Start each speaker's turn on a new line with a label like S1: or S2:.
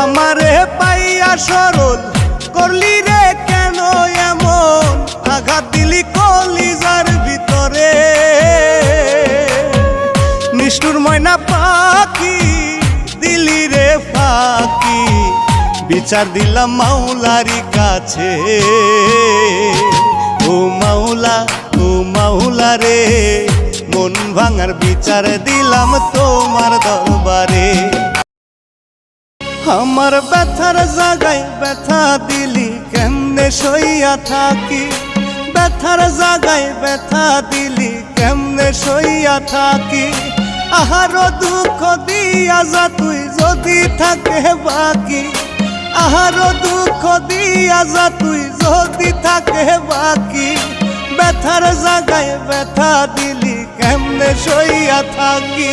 S1: আমারে পাইয়া সরল করলি রে কেন এমন, আঘাত দিলি কলিজার ভিতরে। নিষ্ঠুর ময়না পাখি দিলি রে ফাঁকি, বিচার দিলাম মাওলারি কাছে। ও মাওলা রে, মন ভাঙার বিচার দিলাম তোমার দরবারে। আমার ব্যথার জাগায় ব্যথা দিলি, কেমনে সইয়া থাকি। ব্যথার জাগায় ব্যথা দিলি, কেমনে সইয়া থাকি। আহারো দুঃখ দিয়া যা তুই যদি থাকে বাকি। আহারো দুঃখ দিয়া যা তুই যদি থাকে বাকি। ব্যথার জাগায় ব্যথা দিলি, কেমনে সইয়া থাকি।